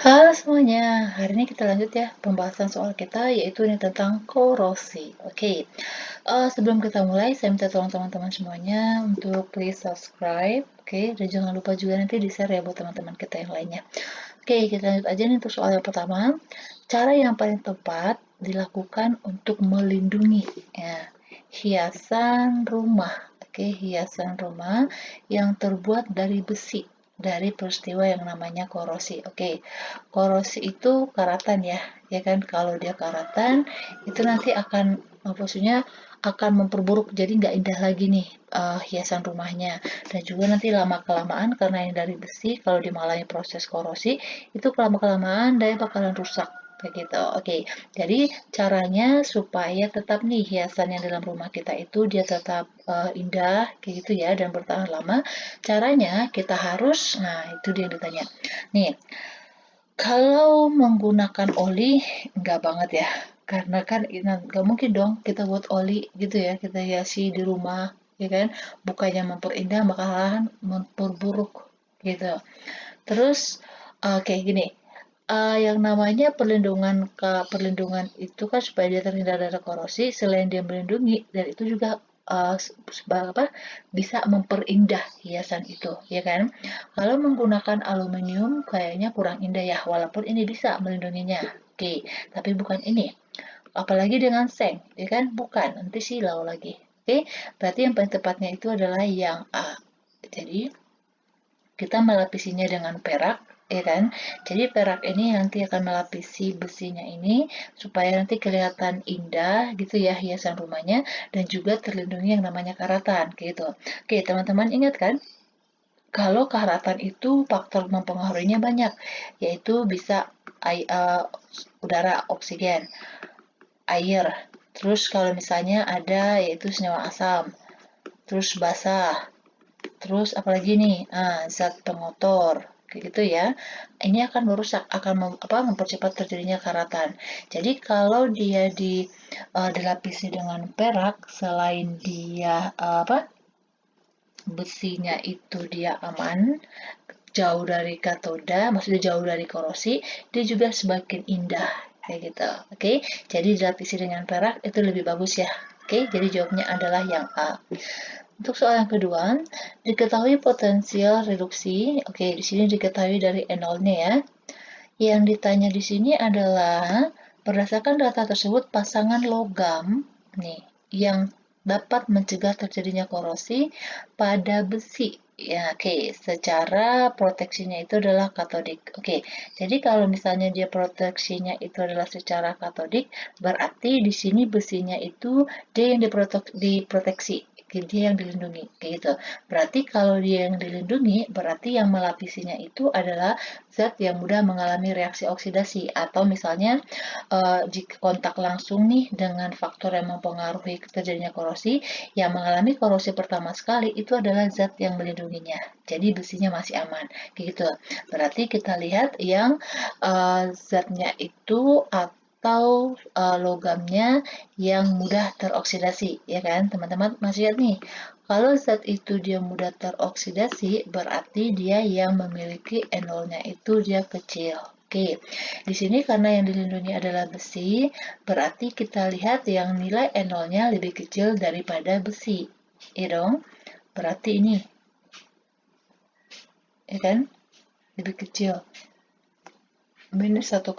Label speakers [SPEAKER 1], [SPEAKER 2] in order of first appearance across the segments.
[SPEAKER 1] Halo semuanya, hari ini kita lanjut ya pembahasan soal kita yaitu ini tentang korosi. Oke, sebelum kita mulai saya minta tolong teman-teman semuanya untuk please subscribe, oke, dan jangan lupa juga nanti di share ya buat teman-teman kita yang lainnya. Oke, kita lanjut aja nih untuk soal yang pertama. Cara yang paling tepat dilakukan untuk melindungi ya, hiasan rumah. Oke, hiasan rumah yang terbuat dari besi dari peristiwa yang namanya korosi. Oke, korosi itu karatan ya, ya kan? Kalau dia karatan itu nanti akan maksudnya akan memperburuk, jadi nggak indah lagi nih hiasan rumahnya. Dan juga nanti lama kelamaan karena yang dari besi, kalau dia mengalami proses korosi itu lama kelamaan dia bakalan rusak begitu. Oke, jadi caranya supaya tetap nih hiasan yang dalam rumah kita itu dia tetap indah kayak gitu ya dan bertahan lama. Caranya kita harus, nah itu dia yang ditanya. Nih, kalau menggunakan oli, nggak banget ya. Karena kan nggak mungkin dong kita buat oli gitu ya, kita hiasi di rumah, ya kan? Bukannya memperindah, malahan memperburuk gitu. Terus, kayak gini, yang namanya perlindungan itu kan supaya dia terhindar dari korosi, selain dia melindungi, dan itu juga apa, bisa memperindah hiasan itu, ya kan? Kalau menggunakan aluminium kayaknya kurang indah ya, walaupun ini bisa melindunginya. Oke, tapi bukan ini. Apalagi dengan seng, ya kan? Bukan, nanti silau lagi. Oke, berarti yang paling tepatnya itu adalah yang A. Jadi, kita melapisinya dengan perak, ya kan? Jadi perak ini nanti akan melapisi besinya ini supaya nanti kelihatan indah gitu ya hiasan rumahnya dan juga terlindungi yang namanya karatan gitu. Oke, teman-teman ingat kan? Kalau karatan itu faktor mempengaruhinya banyak, yaitu bisa udara, oksigen, air. Terus kalau misalnya ada yaitu senyawa asam, terus basah, terus apalagi nih, zat pengotor, kayak gitu ya. Ini akan merusak, akan mempercepat terjadinya karatan. Jadi kalau dia dilapisi dengan perak, selain dia besinya itu dia aman, jauh dari katoda, maksudnya jauh dari korosi, dia juga semakin indah kayak gitu. Oke, jadi dilapisi dengan perak itu lebih bagus ya. Oke, jadi jawabnya adalah yang A. Untuk soal yang kedua, diketahui potensial reduksi. Oke, di sini diketahui dari enolnya ya. Yang ditanya di sini adalah berdasarkan data tersebut pasangan logam nih yang dapat mencegah terjadinya korosi pada besi. Ya, oke, secara proteksinya itu adalah katodik. Oke, jadi kalau misalnya dia proteksinya itu adalah secara katodik, berarti di sini besinya itu dia yang diproteksi, dia yang dilindungi, kayak gitu. Berarti kalau dia yang dilindungi, berarti yang melapisinya itu adalah zat yang mudah mengalami reaksi oksidasi atau misalnya jika kontak langsung nih dengan faktor yang mempengaruhi terjadinya korosi, yang mengalami korosi pertama sekali itu adalah zat yang melindunginya. Jadi besinya masih aman, gitu. Berarti kita lihat yang zatnya itu atau logamnya yang mudah teroksidasi, ya kan? Teman-teman masih lihat nih, kalau zat itu dia mudah teroksidasi, berarti dia yang memiliki enolnya itu dia kecil. Oke, di sini karena yang dilindungi adalah besi, berarti kita lihat yang nilai enolnya lebih kecil daripada besi. Ya dong? Berarti ini, ya kan? Lebih kecil. Minus 1,66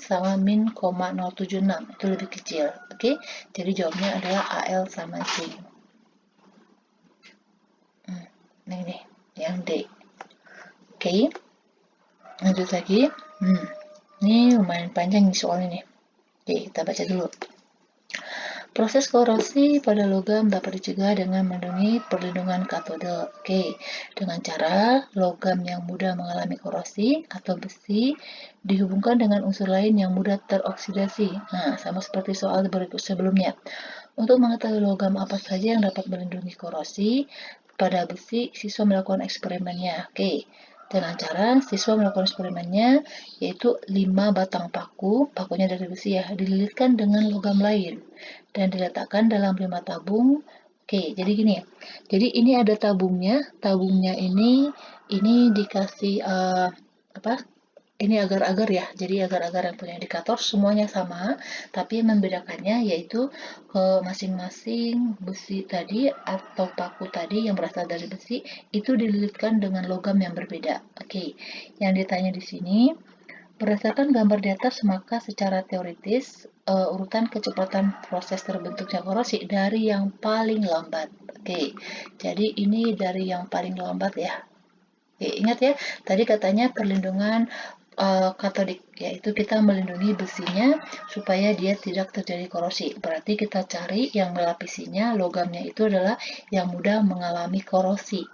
[SPEAKER 1] sama min 0,076 itu lebih kecil. Oke, jadi jawabnya adalah AL sama C. Nah ini, yang D. Oke, lanjut lagi. Ini lumayan panjang nih soal ini. Oke, kita baca dulu. Proses korosi pada logam dapat dicegah dengan melindungi perlindungan katode. Oke, dengan cara logam yang mudah mengalami korosi atau besi dihubungkan dengan unsur lain yang mudah teroksidasi. Nah, sama seperti soal berikut sebelumnya. Untuk mengetahui logam apa saja yang dapat melindungi korosi pada besi, siswa melakukan eksperimennya. Oke, dengan cara siswa melakukan eksperimennya yaitu 5 batang pakunya dari besi ya, dililitkan dengan logam lain dan diletakkan dalam 5 tabung. Oke, jadi gini. Jadi ini ada tabungnya. Tabungnya ini dikasih apa? ini agar-agar ya, jadi agar-agar yang punya indikator semuanya sama, tapi yang membedakannya yaitu masing-masing besi tadi atau paku tadi yang berasal dari besi itu dililitkan dengan logam yang berbeda. Oke, yang ditanya di sini, berdasarkan gambar di atas, maka secara teoritis urutan kecepatan proses terbentuknya korosi dari yang paling lambat. Oke, jadi ini dari yang paling lambat ya. Oke, ingat ya, tadi katanya perlindungan katodik, yaitu kita melindungi besinya supaya dia tidak terjadi korosi. Berarti kita cari yang melapisinya, logamnya itu adalah yang mudah mengalami korosi.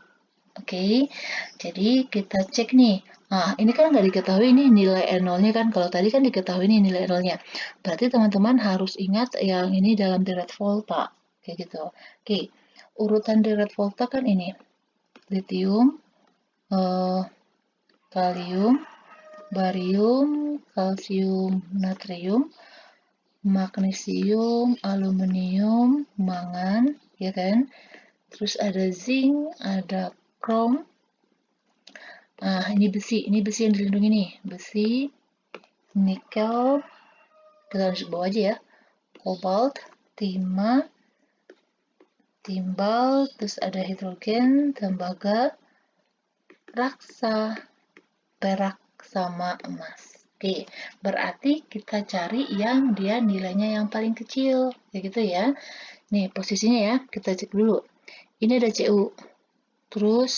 [SPEAKER 1] Oke, jadi kita cek nih. Nah, ini kan nggak diketahui nih nilai R0-nya kan. Kalau tadi kan diketahui nih nilai R0-nya. Berarti teman-teman harus ingat yang ini dalam deret volta. Kayak gitu. Oke, urutan deret volta kan ini. Litium, kalium, barium, kalsium, natrium, magnesium, aluminium, mangan, ya kan? Terus ada zinc, ada krom. Nah, ini besi yang dilindungi nih. Besi, nikel, kita harus bawa aja ya. Kobalt, timah, timbal, terus ada hidrogen, tembaga, raksa, perak, sama emas. Oke, berarti kita cari yang dia nilainya yang paling kecil. Kayak gitu ya. Nih, posisinya ya, kita cek dulu. Ini ada Cu. Terus,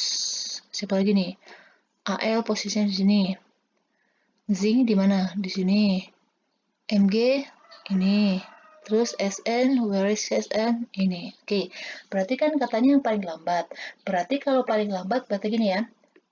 [SPEAKER 1] siapa lagi nih? Al posisinya di sini. Zinc di mana? Di sini. Mg ini. Terus Sn, where is Sn? Ini. Oke, berarti kan katanya yang paling lambat. Berarti kalau paling lambat berarti gini ya.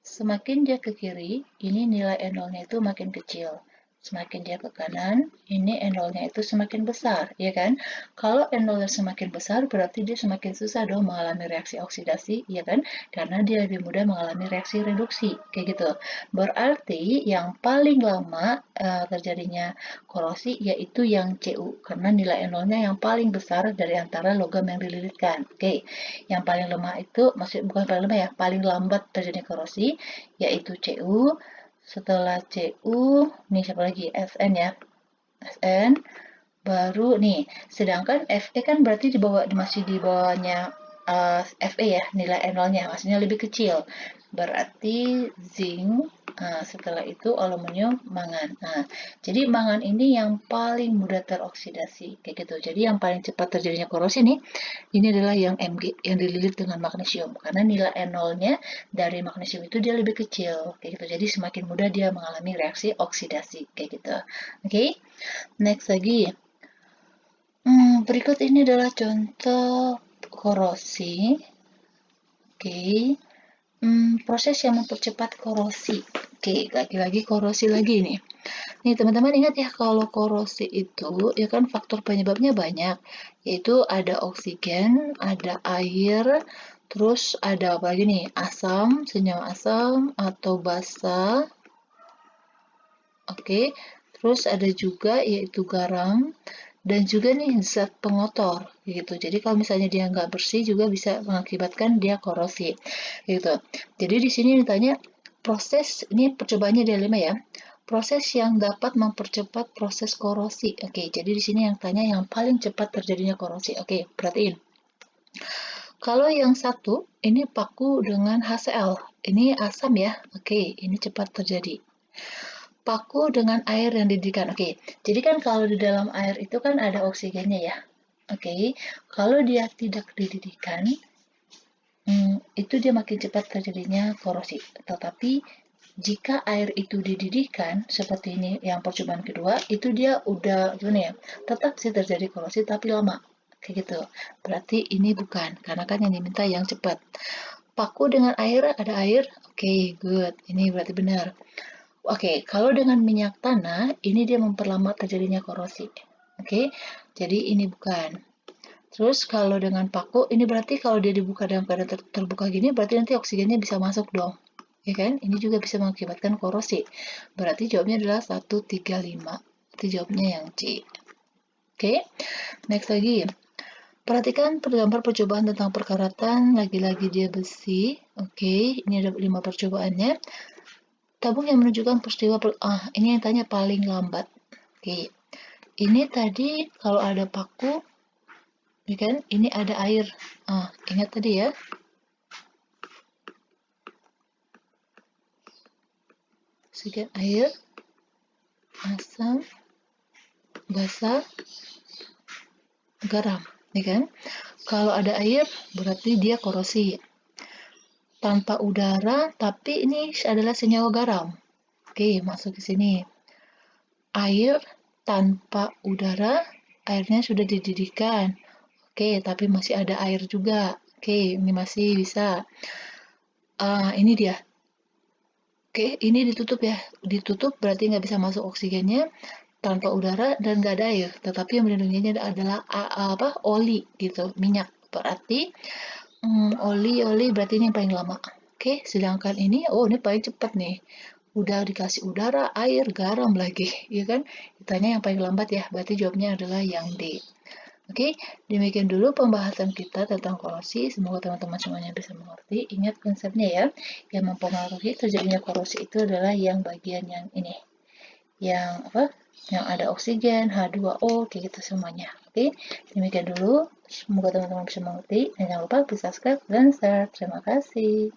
[SPEAKER 1] Semakin dia ke kiri, ini nilai N0-nya itu makin kecil. Semakin dia ke kanan, ini N0-nya itu semakin besar, ya kan? Kalau N0-nya semakin besar, berarti dia semakin susah dong mengalami reaksi oksidasi, ya kan? Karena dia lebih mudah mengalami reaksi reduksi, kayak gitu. Berarti yang paling lama terjadinya korosi yaitu yang Cu, karena nilai N0-nya yang paling besar dari antara logam yang dililitkan. Oke, yang paling lemah itu, maksudnya bukan paling lemah ya, paling lambat terjadi korosi, yaitu Cu. Setelah Cu, nih siapa lagi? Fn ya. Fn, baru nih. Sedangkan Fe kan berarti masih di bawahnya Fe ya, nilai N0-nya, maksudnya lebih kecil. Berarti zinc, setelah itu aluminium, mangan. Nah, jadi mangan ini yang paling mudah teroksidasi, kayak gitu. Jadi yang paling cepat terjadinya korosi nih, ini adalah yang Mg, yang dililit dengan magnesium. Karena nilai N0-nya dari magnesium itu dia lebih kecil, kayak gitu. Jadi semakin mudah dia mengalami reaksi oksidasi, kayak gitu. Oke, next lagi. Berikut ini adalah contoh korosi. Oke. Proses yang mempercepat korosi. Oke, lagi-lagi korosi lagi nih. Nih, teman-teman ingat ya, kalau korosi itu, ya kan faktor penyebabnya banyak. Yaitu ada oksigen, ada air, terus ada apa lagi nih? Asam, senyawa asam, atau basa. Oke, terus ada juga yaitu garam, dan juga nih zat pengotor gitu. Jadi kalau misalnya dia nggak bersih juga bisa mengakibatkan dia korosi gitu. Jadi di sini ditanya proses, ini percobaannya ada 5 ya. Proses yang dapat mempercepat proses korosi. Oke, jadi di sini yang tanya yang paling cepat terjadinya korosi. Oke, perhatiin. Kalau yang satu ini paku dengan HCl. Ini asam ya. Oke, ini cepat terjadi. Paku dengan air yang dididihkan. Oke, jadi kan kalau di dalam air itu kan ada oksigennya ya. Oke, kalau dia tidak dididihkan, itu dia makin cepat terjadinya korosi. Tetapi jika air itu dididihkan, seperti ini yang percobaan kedua, itu dia udah gimana ya? Tetap sih terjadi korosi tapi lama. Kayak gitu. Berarti ini bukan, karena kan yang diminta yang cepat. Paku dengan air, ada air. Oke, good. Ini berarti benar. Oke, kalau dengan minyak tanah, ini dia memperlambat terjadinya korosi. Oke, jadi ini bukan. Terus kalau dengan paku, ini berarti kalau dia dibuka dalam keadaan terbuka gini, berarti nanti oksigennya bisa masuk dong. Ya kan? Ini juga bisa mengakibatkan korosi. Berarti jawabnya adalah 135. Itu jawabnya yang C. Oke, next lagi. Perhatikan gambar percobaan tentang perkaratan, lagi-lagi dia besi. Oke, ini ada 5 percobaannya. tabung yang menunjukkan peristiwa ini yang tanya paling lambat. Oke. Ini tadi kalau ada paku, ya kan? Ini ada air. Ingat tadi ya. Sekian air, asam, basa, garam, ya kan? Kalau ada air berarti dia korosi. Tanpa udara, tapi ini adalah senyawa garam. Oke, masuk ke sini. Air tanpa udara, airnya sudah dididihkan. Oke, tapi masih ada air juga. Oke, ini masih bisa. Ini dia. Oke, ini ditutup ya. Ditutup berarti nggak bisa masuk oksigennya tanpa udara dan nggak ada air. Tetapi yang melindunginya adalah oli gitu, minyak. Berarti oli berarti ini yang paling lama. Oke, sedangkan ini paling cepat nih. Udah dikasih udara, air, garam lagi, ya kan? Ditanya yang paling lambat ya, berarti jawabnya adalah yang D. Oke, demikian dulu pembahasan kita tentang korosi. Semoga teman-teman semuanya bisa mengerti. Ingat konsepnya ya, yang mempengaruhi terjadinya korosi itu adalah yang bagian yang ini. Yang apa? Yang ada oksigen, H2O, kayak gitu semuanya. Oke, demikian dulu. Semoga teman-teman bisa mengerti. Dan jangan lupa subscribe dan share. Terima kasih.